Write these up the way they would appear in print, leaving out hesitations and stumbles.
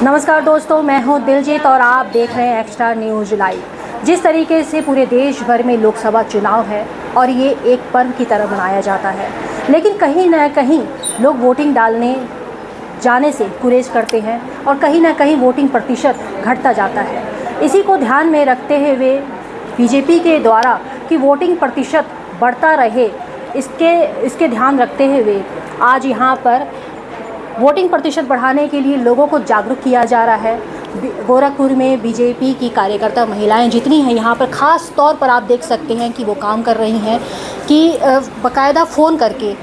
नमस्कार दोस्तों, मैं हूं दिलजीत और आप देख रहे हैं एक्स्ट्रा न्यूज़ लाइव। जिस तरीके से पूरे देश भर में लोकसभा चुनाव है और ये एक पर्व की तरह मनाया जाता है, लेकिन कहीं ना कहीं लोग वोटिंग डालने जाने से गुरेज करते हैं और कहीं ना कहीं वोटिंग प्रतिशत घटता जाता है। इसी को ध्यान में रखते हुए बीजेपी के द्वारा कि वोटिंग प्रतिशत बढ़ता रहे, इसके ध्यान रखते हुए आज यहाँ पर वोटिंग प्रतिशत बढ़ाने के लिए लोगों को जागरूक किया जा रहा है। गोरखपुर में बीजेपी की कार्यकर्ता महिलाएं जितनी हैं, यहाँ पर ख़ास तौर पर आप देख सकते हैं कि वो काम कर रही हैं कि बाकायदा फ़ोन करके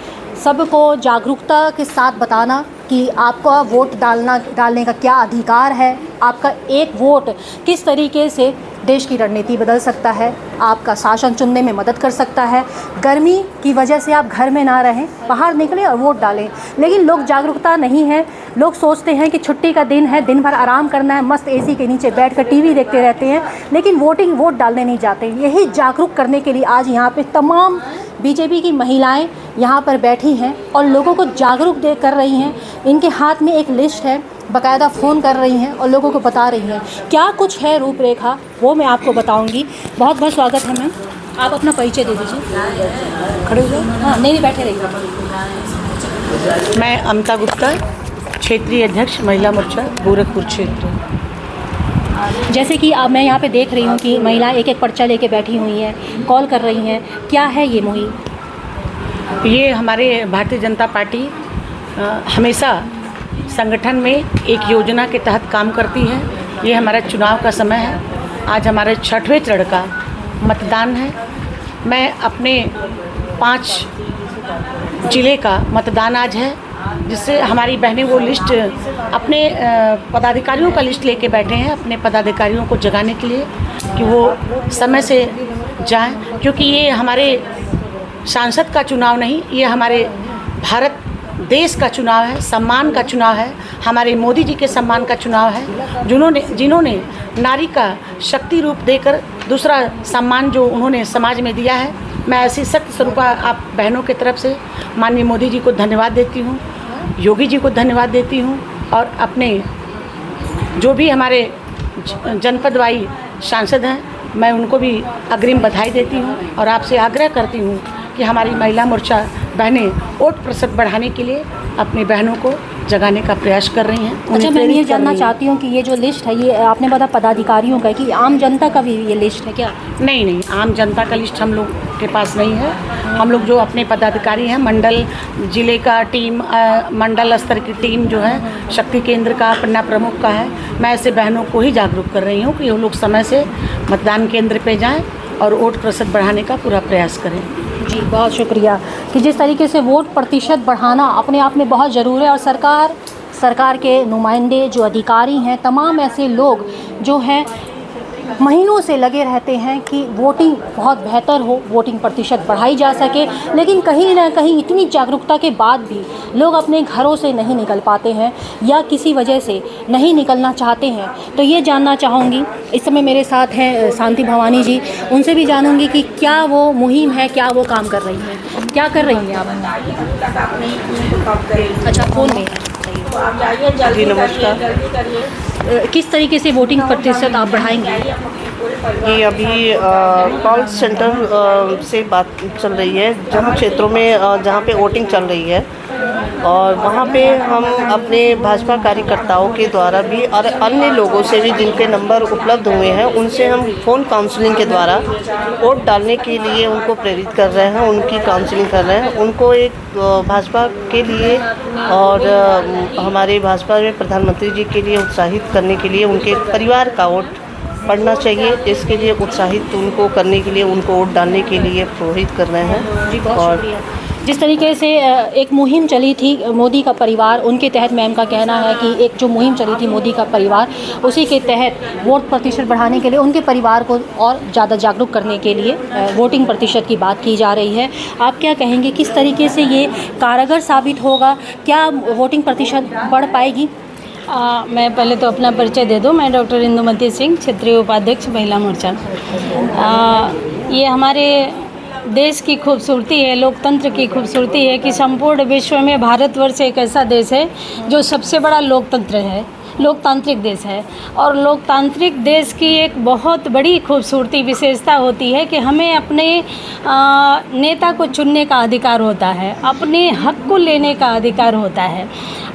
सबको जागरूकता के साथ बताना कि आपका वोट डालने का क्या अधिकार है, आपका एक वोट किस तरीके से देश की रणनीति बदल सकता है, आपका शासन चुनने में मदद कर सकता है। गर्मी की वजह से आप घर में ना रहें, बाहर निकलें और वोट डालें। लेकिन लोग जागरूकता नहीं है। लोग सोचते हैं कि छुट्टी का दिन है, दिन भर आराम करना है, मस्त एसी के नीचे बैठकर टीवी देखते रहते हैं, लेकिन वोट डालने नहीं जाते। यही जागरूक करने के लिए आज यहाँ पे तमाम बीजेपी की महिलाएं यहाँ पर बैठी हैं और लोगों को जागरूक कर रही हैं। इनके हाथ में एक लिस्ट है, बाकायदा फ़ोन कर रही हैं और लोगों को बता रही हैं क्या कुछ है रूपरेखा, वो मैं आपको बताऊंगी। बहुत बहुत स्वागत है मैम, आप अपना परिचय दे दीजिए। खड़े हो जाओ। हाँ, नहीं बैठे रहिए। मैं अमिता गुप्ता, क्षेत्रीय अध्यक्ष महिला मोर्चा गोरखपुर क्षेत्र। जैसे कि अब मैं यहाँ पे देख रही हूँ कि महिलाएं एक एक पर्चा लेके बैठी हुई हैं, कॉल कर रही हैं। क्या है ये मुहिम? ये हमारे भारतीय जनता पार्टी हमेशा संगठन में एक योजना के तहत काम करती है। ये हमारा चुनाव का समय है। आज हमारे 6वें चरण का मतदान है। मैं अपने 5 जिले का मतदान आज है, जिससे हमारी बहनें वो लिस्ट अपने पदाधिकारियों का लिस्ट लेके बैठे हैं, अपने पदाधिकारियों को जगाने के लिए कि वो समय से जाएं, क्योंकि ये हमारे सांसद का चुनाव नहीं, ये हमारे भारत देश का चुनाव है, सम्मान का चुनाव है, हमारे मोदी जी के सम्मान का चुनाव है, जिन्होंने नारी का शक्ति रूप देकर दूसरा सम्मान जो उन्होंने समाज में दिया है। मैं ऐसी सत्य स्वरूपा आप बहनों की तरफ से माननीय मोदी जी को धन्यवाद देती हूँ, योगी जी को धन्यवाद देती हूँ और अपने जो भी हमारे जनपदवाई सांसद हैं, मैं उनको भी अग्रिम बधाई देती हूँ और आपसे आग्रह करती हूँ कि हमारी महिला मोर्चा बहनें वोट प्रतिशत बढ़ाने के लिए अपनी बहनों को जगाने का प्रयास कर रही हैं। अच्छा, मैं ये जानना चाहती हूँ कि ये जो लिस्ट है, ये आपने बताया पदाधिकारियों का, कि आम जनता का भी ये लिस्ट है क्या? नहीं, आम जनता का लिस्ट हम लोग के पास नहीं है। हम लोग जो अपने पदाधिकारी हैं, मंडल जिले का टीम, मंडल स्तर की टीम जो है, शक्ति केंद्र का, पन्ना प्रमुख का है, मैं ऐसे बहनों को ही जागरूक कर रही हूँ कि वो लोग समय से मतदान केंद्र पे जाएं और वोट प्रतिशत बढ़ाने का पूरा प्रयास करें। जी, बहुत शुक्रिया। कि जिस तरीके से वोट प्रतिशत बढ़ाना अपने आप में बहुत ज़रूरी है और सरकार के नुमाइंदे जो अधिकारी हैं, तमाम ऐसे लोग जो हैं महीनों से लगे रहते हैं कि वोटिंग बहुत बेहतर हो, वोटिंग प्रतिशत बढ़ाई जा सके। लेकिन कहीं ना कहीं इतनी जागरूकता के बाद भी लोग अपने घरों से नहीं निकल पाते हैं या किसी वजह से नहीं निकलना चाहते हैं। तो ये जानना चाहूँगी, इस समय मेरे साथ हैं शांति भवानी जी, उनसे भी जानूँगी कि क्या वो मुहिम है, क्या वो काम कर रही हैं, क्या कर रही हैं आप? अच्छा, फ़ोन में जी, नमस्कार। किस तरीके से वोटिंग प्रतिशत आप बढ़ाएंगे? ये अभी कॉल सेंटर से बात चल रही है, जहाँ क्षेत्रों में जहाँ पे वोटिंग चल रही है, और वहाँ पे हम अपने भाजपा कार्यकर्ताओं के द्वारा भी और अन्य लोगों से भी जिनके नंबर उपलब्ध हुए हैं, उनसे हम फ़ोन काउंसलिंग के द्वारा वोट डालने के लिए उनको प्रेरित कर रहे हैं, उनकी काउंसलिंग कर रहे हैं, उनको एक भाजपा के लिए और हमारे भाजपा में प्रधानमंत्री जी के लिए उत्साहित करने के लिए उनके परिवार का वोट पढ़ना चाहिए, इसके लिए उत्साहित उनको करने के लिए, उनको वोट डालने के लिए प्रोत्साहित कर रहे हैं। जी, बहुत शुक्रिया। जिस तरीके से एक मुहिम चली थी मोदी का परिवार, उनके तहत मैम का कहना है कि एक जो मुहिम चली थी मोदी का परिवार, उसी के तहत वोट प्रतिशत बढ़ाने के लिए उनके परिवार को और ज़्यादा जागरूक करने के लिए वोटिंग प्रतिशत की बात की जा रही है। आप क्या कहेंगे, किस तरीके से ये कारगर साबित होगा? क्या वोटिंग प्रतिशत बढ़ पाएगी? मैं पहले तो अपना परिचय दे दूं। मैं डॉक्टर इंदुमती सिंह, क्षेत्रीय उपाध्यक्ष महिला मोर्चा। ये हमारे देश की खूबसूरती है, लोकतंत्र की खूबसूरती है कि संपूर्ण विश्व में भारतवर्ष एक ऐसा देश है जो सबसे बड़ा लोकतंत्र है। लोकतांत्रिक देश है और लोकतांत्रिक देश की एक बहुत बड़ी खूबसूरती विशेषता होती है कि हमें अपने नेता को चुनने का अधिकार होता है, अपने हक को लेने का अधिकार होता है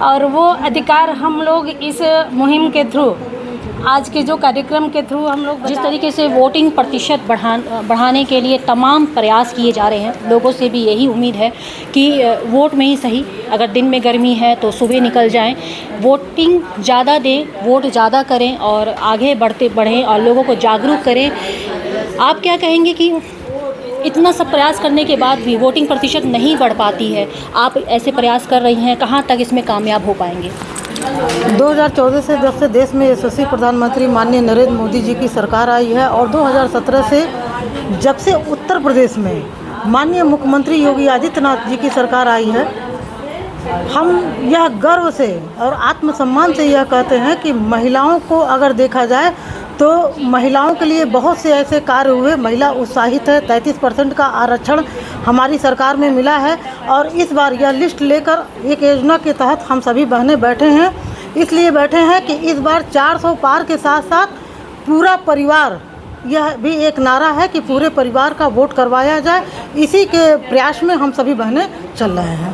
और वो अधिकार हम लोग इस मुहिम के थ्रू, आज के जो कार्यक्रम के थ्रू हम लोग जिस तरीके से वोटिंग प्रतिशत बढ़ाने के लिए तमाम प्रयास किए जा रहे हैं, लोगों से भी यही उम्मीद है कि वोट में ही सही, अगर दिन में गर्मी है तो सुबह निकल जाएं, वोटिंग ज़्यादा दें, वोट ज़्यादा करें और आगे बढ़ें और लोगों को जागरूक करें। आप क्या कहेंगे कि इतना सब प्रयास करने के बाद भी वोटिंग प्रतिशत नहीं बढ़ पाती है, आप ऐसे प्रयास कर रही हैं, कहाँ तक इसमें कामयाब हो पाएंगे? 2014 से जब से देश में यशस्वी प्रधानमंत्री माननीय नरेंद्र मोदी जी की सरकार आई है और 2017 से जब से उत्तर प्रदेश में माननीय मुख्यमंत्री योगी आदित्यनाथ जी की सरकार आई है, हम यह गर्व से और आत्मसम्मान से यह कहते हैं कि महिलाओं को अगर देखा जाए तो महिलाओं के लिए बहुत से ऐसे कार्य हुए, महिला उत्साहित है। 33% का आरक्षण हमारी सरकार में मिला है और इस बार यह लिस्ट लेकर एक योजना के तहत हम सभी बहनें बैठे हैं। इसलिए बैठे हैं कि इस बार 400 पार के साथ साथ पूरा परिवार, यह भी एक नारा है कि पूरे परिवार का वोट करवाया जाए। इसी के प्रयास में हम सभी बहनें चल रहे हैं।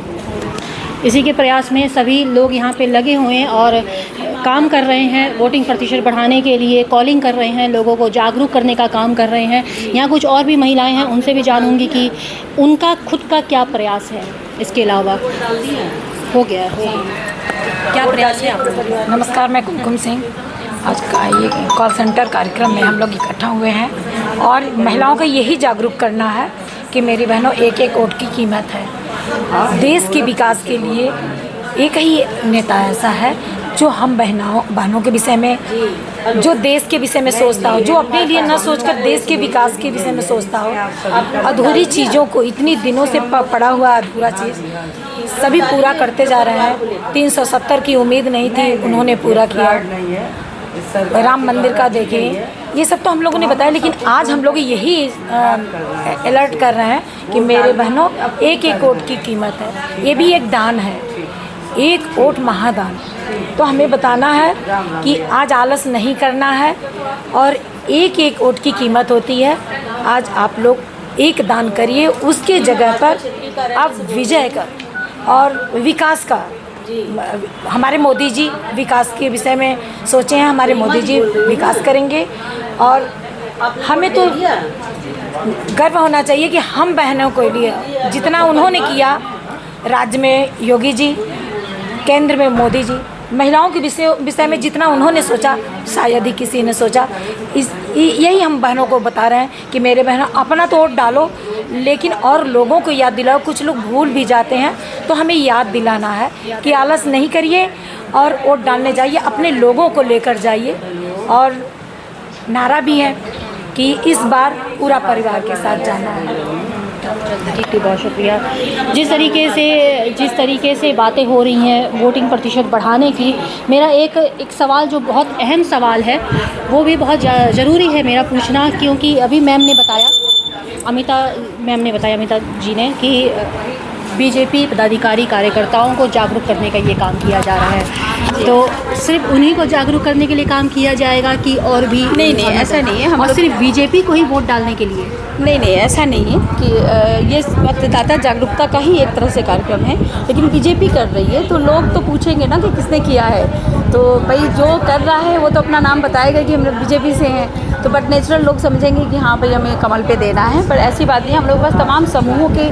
इसी के प्रयास में सभी लोग यहाँ पे लगे हुए हैं और काम कर रहे हैं, वोटिंग प्रतिशत बढ़ाने के लिए कॉलिंग कर रहे हैं, लोगों को जागरूक करने का काम कर रहे हैं। यहाँ कुछ और भी महिलाएं हैं, उनसे भी जानूंगी कि उनका खुद का क्या प्रयास है। इसके अलावा हो गया क्या प्रयास है आपका? नमस्कार, मैं कुमकुम सिंह। आज का ये कॉल सेंटर कार्यक्रम में हम लोग इकट्ठा हुए हैं और महिलाओं को यही जागरूक करना है कि मेरी बहनों, एक एक वोट की कीमत है। देश के विकास के लिए एक ही नेता ऐसा है जो हम बहनों के विषय में, जो देश के विषय में सोचता हो, जो अपने लिए न सोचकर देश के विकास के विषय में सोचता हो। अधूरी चीज़ों को, इतनी दिनों से पड़ा हुआ अधूरा चीज़ सभी पूरा करते जा रहे हैं। 370 की उम्मीद नहीं थी, उन्होंने पूरा किया। राम मंदिर का देखें, ये सब तो हम लोगों ने बताया, लेकिन आज हम लोग यही अलर्ट कर रहे हैं कि मेरे बहनों, एक एक वोट की कीमत है। ये भी एक दान है, एक वोट महादान। तो हमें बताना है कि आज आलस नहीं करना है और एक एक वोट की कीमत होती है। आज आप लोग एक दान करिए, उसके जगह पर आप विजय का और विकास का, हमारे मोदी जी विकास के विषय में सोचे हैं, हमारे मोदी जी विकास करेंगे और हमें तो गर्व होना चाहिए कि हम बहनों के लिए जितना उन्होंने किया, राज्य में योगी जी, केंद्र में मोदी जी, महिलाओं के विषय में जितना उन्होंने सोचा शायद ही किसी ने सोचा। यही हम बहनों को बता रहे हैं कि मेरे बहनों, अपना तो वोट डालो, लेकिन और लोगों को याद दिलाओ। कुछ लोग भूल भी जाते हैं, तो हमें याद दिलाना है कि आलस नहीं करिए और वोट डालने जाइए, अपने लोगों को लेकर जाइए। और नारा भी है कि इस बार पूरा परिवार के साथ जाना है। ठीक, बहुत शुक्रिया। जिस तरीके से बातें हो रही हैं वोटिंग प्रतिशत बढ़ाने की, मेरा एक सवाल जो बहुत अहम सवाल है, वो भी बहुत ज़रूरी है मेरा पूछना, क्योंकि अभी अमिता जी ने कि बीजेपी पदाधिकारी कार्यकर्ताओं को जागरूक करने का ये काम किया जा रहा है। तो सिर्फ उन्हीं को जागरूक करने के लिए काम किया जाएगा कि और भी? नहीं, ऐसा नहीं है। और सिर्फ बीजेपी को ही वोट डालने के लिए? नहीं, ऐसा नहीं है कि ये मतदाता जागरूकता का ही एक तरह से कार्यक्रम है, लेकिन बीजेपी कर रही है तो लोग तो पूछेंगे ना कि किसने किया है। तो भाई जो कर रहा है वो तो अपना नाम बताएगा कि हम लोग बीजेपी से हैं, तो बट नेचुरल लोग समझेंगे कि हाँ भाई हमें कमल पे देना है। पर ऐसी बात नहीं, हम लोग बस तमाम समूहों के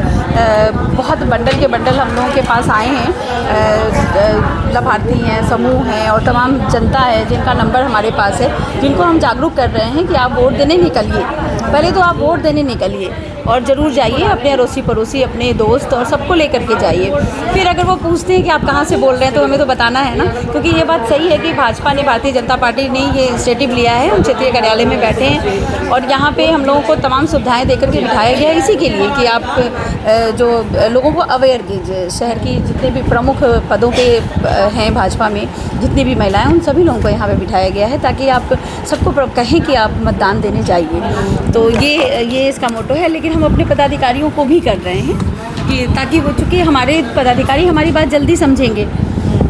बहुत बंडल के बंडल हम लोगों के पास आए हैं, लाभार्थी हैं, समूह हैं और तमाम जनता है जिनका नंबर हमारे पास है, जिनको हम जागरूक कर रहे हैं कि आप वोट देने निकलिए। पहले तो आप वोट देने निकलिए और ज़रूर जाइए, अपने अड़ोसी पड़ोसी, अपने दोस्त और सबको लेकर के जाइए। फिर अगर वो पूछते हैं कि आप कहाँ से बोल रहे हैं तो हमें तो बताना है ना, क्योंकि ये बात सही है कि भाजपा ने, भारतीय जनता पार्टी ने ये इनिशिएटिव लिया है। हम क्षेत्रीय कार्यालय में बैठे हैं और यहाँ पे हम लोगों को तमाम सुविधाएं देकर के बिठाया गया है इसी के लिए कि आप जो लोगों को अवेयर कीजिए। शहर की जितने भी प्रमुख पदों पे हैं भाजपा में, जितनी भी महिलाएं, उन सभी लोगों को यहाँ पे बिठाया गया है ताकि आप सबको कहें कि आप मतदान देने जाइए। तो ये इसका मोटो है। लेकिन हम अपने पदाधिकारियों को भी कर रहे हैं कि ताकि वो, चूँकि हमारे पदाधिकारी हमारी बात जल्दी समझेंगे,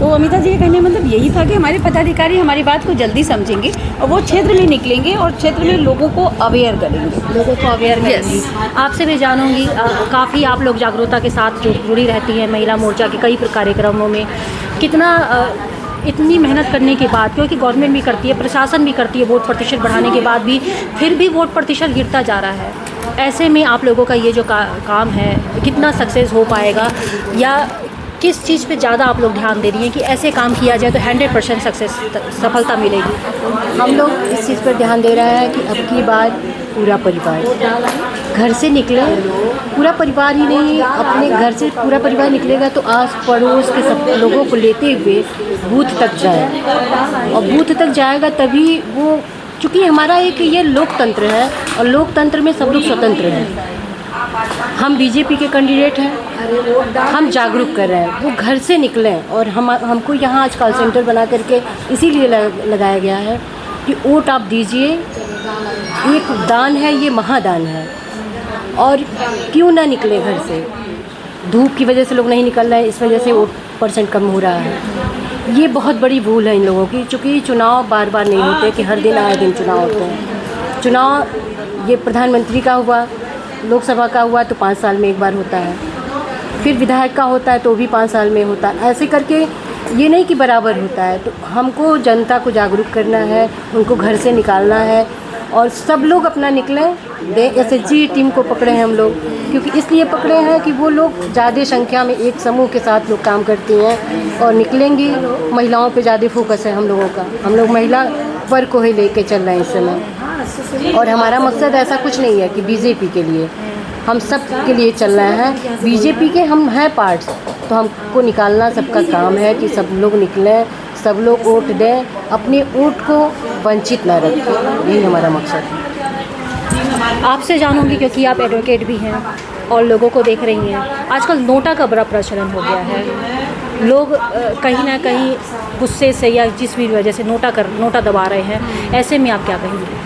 तो अमिता जी का कहने का मतलब यही था कि हमारे पदाधिकारी हमारी बात को जल्दी समझेंगे और वो क्षेत्र में निकलेंगे और क्षेत्र में लोगों को अवेयर करेंगे। लोगों को अवेयर करेंगी। आपसे भी जानूंगी, काफ़ी आप लोग जागरूकता के साथ जुड़ी रहती हैं महिला मोर्चा के कई कार्यक्रमों में, कितना इतनी मेहनत करने के बाद, क्योंकि गवर्नमेंट भी करती है, प्रशासन भी करती है, वोट प्रतिशत बढ़ाने के बाद भी फिर भी वोट प्रतिशत गिरता जा रहा है। ऐसे में आप लोगों का ये जो काम है कितना सक्सेस हो पाएगा, या किस चीज़ पे ज़्यादा आप लोग ध्यान दे रही हैं कि ऐसे काम किया जाए तो 100% सफलता मिलेगी? हम लोग इस चीज़ पर ध्यान दे रहे हैं कि अब की बार पूरा परिवार घर से निकले, पूरा परिवार ही नहीं, अपने घर से पूरा परिवार निकलेगा तो आस पड़ोस के सब लोगों को लेते हुए बूथ तक जाए, और बूथ तक जाएगा तभी वो, चूँकि हमारा एक ये लोकतंत्र है और लोकतंत्र में सब लोग स्वतंत्र हैं। हम बीजेपी के कैंडिडेट हैं, हम जागरूक कर रहे हैं, वो घर से निकलें, और हमको यहाँ आज कॉल सेंटर बना करके इसीलिए लगाया गया है कि वोट आप दीजिए, एक दान है, ये महादान है, और क्यों ना निकले घर से। धूप की वजह से लोग नहीं निकल रहे हैं, इस वजह से वोट % कम हो रहा है। ये बहुत बड़ी भूल है इन लोगों की, चूँकि चुनाव बार बार नहीं होते कि हर दिन आए दिन चुनाव होते हैं। चुनाव ये प्रधानमंत्री का हुआ, लोकसभा का हुआ तो 5 साल में एक बार होता है, फिर विधायक का होता है तो भी 5 साल में होता है, ऐसे करके ये नहीं कि बराबर होता है। तो हमको जनता को जागरूक करना है, उनको घर से निकालना है, और सब लोग अपना निकलें। SHG टीम को पकड़े हैं हम लोग, क्योंकि इसलिए पकड़े हैं कि वो लोग ज़्यादा संख्या में एक समूह के साथ लोग काम करती हैं और निकलेंगी। महिलाओं पे ज़्यादा फोकस है हम लोगों का, हम लोग महिला वर्ग को ही लेके चल रहे हैं इस समय, और हमारा मकसद ऐसा कुछ नहीं है कि बीजेपी के लिए, हम सब के लिए चल रहे हैं। बीजेपी के हम हैं पार्ट्स, तो हमको निकालना सबका काम है कि सब लोग निकलें, सब लोग वोट दें, अपने वोट को वंचित ना रखें, यही हमारा मकसद है। आपसे जानूंगी, क्योंकि आप एडवोकेट भी हैं और लोगों को देख रही हैं, आजकल नोटा का बड़ा प्रचलन हो गया है। लोग कहीं ना कहीं गुस्से से या जिस भी वजह से नोटा दबा रहे हैं, ऐसे में आप क्या कहेंगे?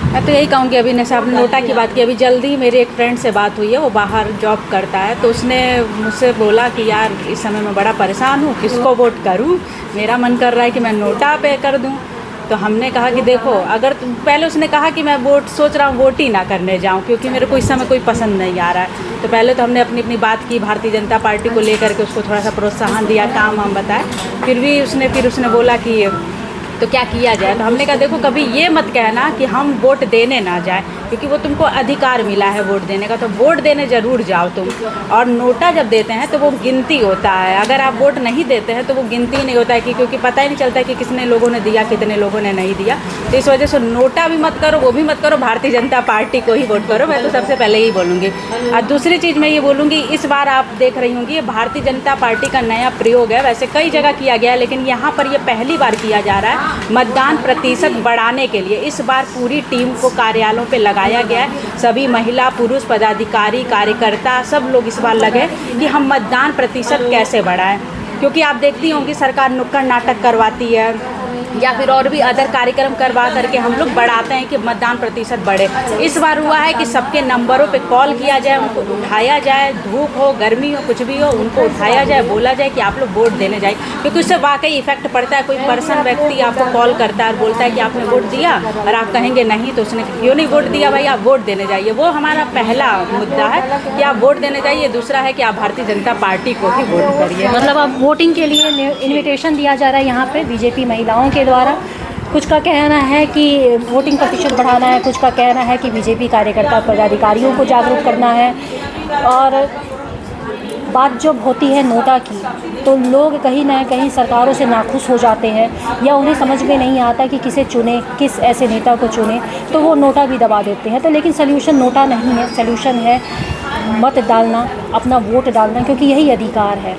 मैं तो यही कहूँगी, अभी जैसे आपने नोटा की बात की, अभी जल्दी मेरे एक फ्रेंड से बात हुई है, वो बाहर जॉब करता है, तो उसने मुझसे बोला कि यार इस समय मैं बड़ा परेशान हूँ, किसको वोट करूँ, मेरा मन कर रहा है कि मैं नोटा पे कर दूँ। तो हमने कहा कि देखो, अगर पहले उसने कहा कि मैं सोच रहा हूँ वोट ही ना करने जाऊँ, क्योंकि मेरे को इस समय कोई पसंद नहीं आ रहा है। तो पहले तो हमने अपनी बात की, भारतीय जनता पार्टी को लेकर के उसको थोड़ा सा प्रोत्साहन दिया, काम हम बताए, फिर उसने बोला कि तो क्या किया जाए। तो हमने कहा देखो, कभी ये मत कहना कि हम वोट देने ना जाए, क्योंकि वो तुमको अधिकार मिला है वोट देने का, तो वोट देने ज़रूर जाओ तुम। और नोटा जब देते हैं तो वो गिनती होता है, अगर आप वोट नहीं देते हैं तो वो गिनती नहीं होता है, कि क्योंकि पता ही नहीं चलता है कि कितने लोगों ने दिया, कितने लोगों ने नहीं दिया। तो इस वजह से नोटा भी मत करो, वो भी मत करो, भारतीय जनता पार्टी को ही वोट करो। मैं तो सबसे पहले ही बोलूँगी। और दूसरी चीज़ मैं ये बोलूँगी, इस बार आप देख रही होंगी ये भारतीय जनता पार्टी का नया प्रयोग है, वैसे कई जगह किया गया है, लेकिन यहाँ पर ये पहली बार किया जा रहा है मतदान प्रतिशत बढ़ाने के लिए। इस बार पूरी टीम को कार्यालयों पे लगाया गया है, सभी महिला पुरुष पदाधिकारी कार्यकर्ता सब लोग इस बार लगे कि हम मतदान प्रतिशत कैसे बढ़ाएं, क्योंकि आप देखती होंगी सरकार नुक्कड़ नाटक करवाती है या फिर और भी अदर कार्यक्रम करवा करके हम लोग बढ़ाते हैं कि मतदान प्रतिशत बढ़े। इस बार हुआ है कि सबके नंबरों पे कॉल किया जाए, उनको उठाया जाए, धूप हो गर्मी हो कुछ भी हो, उनको उठाया जाए, बोला जाए कि आप लोग वोट देने जाए, क्योंकि उससे वाकई इफेक्ट पड़ता है। कोई पर्सन व्यक्ति आपको कॉल करता है और बोलता है कि आपने वोट दिया, और आप कहेंगे नहीं, तो उसने क्यों नहीं वोट दिया भाई, आप वोट देने जाइए। वो हमारा पहला मुद्दा है कि आप वोट देने जाइए। दूसरा है कि आप भारतीय जनता पार्टी को ही वोट करिए। मतलब अब वोटिंग के लिए इन्विटेशन दिया जा रहा है यहाँ पे बीजेपी महिलाओं के द्वारा। कुछ का कहना है कि वोटिंग प्रतिशत बढ़ाना है, कुछ का कहना है कि बीजेपी कार्यकर्ता पदाधिकारियों को जागरूक करना है। और बात जब होती है नोटा की, तो लोग कहीं ना कहीं सरकारों से नाखुश हो जाते हैं, या उन्हें समझ में नहीं आता कि किसे चुने, किस ऐसे नेता को चुने, तो वो नोटा भी दबा देते हैं। तो लेकिन सल्यूशन नोटा नहीं है, सल्यूशन है मत डालना, अपना वोट डालना, क्योंकि यही अधिकार है।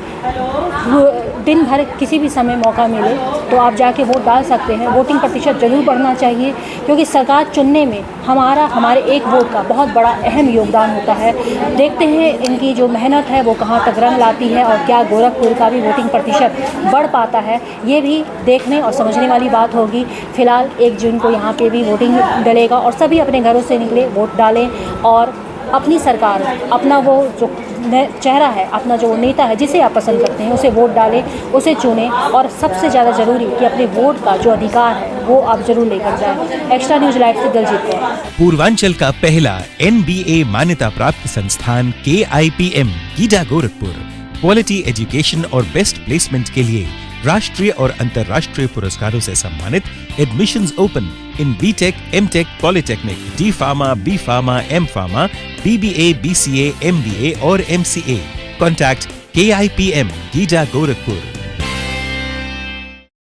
दिन भर किसी भी समय मौका मिले तो आप जाके वोट डाल सकते हैं। वोटिंग प्रतिशत ज़रूर बढ़ना चाहिए, क्योंकि सरकार चुनने में हमारे एक वोट का बहुत बड़ा अहम योगदान होता है। देखते हैं इनकी जो मेहनत है वो कहाँ तक रंग लाती है, और क्या गोरखपुर का भी वोटिंग प्रतिशत बढ़ पाता है, ये भी देखने और समझने वाली बात होगी। फ़िलहाल 1 जून को यहाँ पे भी वोटिंग डलेगा, और सभी अपने घरों से निकले, वोट डालें और अपनी सरकार, अपना वो जो चेहरा है, अपना जो नेता है जिसे आप पसंद करते हैं उसे वोट डालें, उसे चुनें और सबसे ज़्यादा ज़रूरी कि अपने वोट का जो अधिकार है वो आप जरूर लेकर जाएं। एक्स्ट्रा न्यूज़ लाइव से दिलजीत कौर। पूर्वांचल का पहला NBA मान्यता प्राप्त संस्थान KIPM GIDA Gorakhpur quality education और बेस्ट प्लेसमेंट के लिए राष्ट्रीय और अंतर्राष्ट्रीय पुरस्कारों से सम्मानित। Admissions open in BTech, MTech, Polytechnic, D Pharma, B Pharma, M Pharma, BBA, BCA, MBA और MCA. Contact KIPM, Gida Gorakhpur.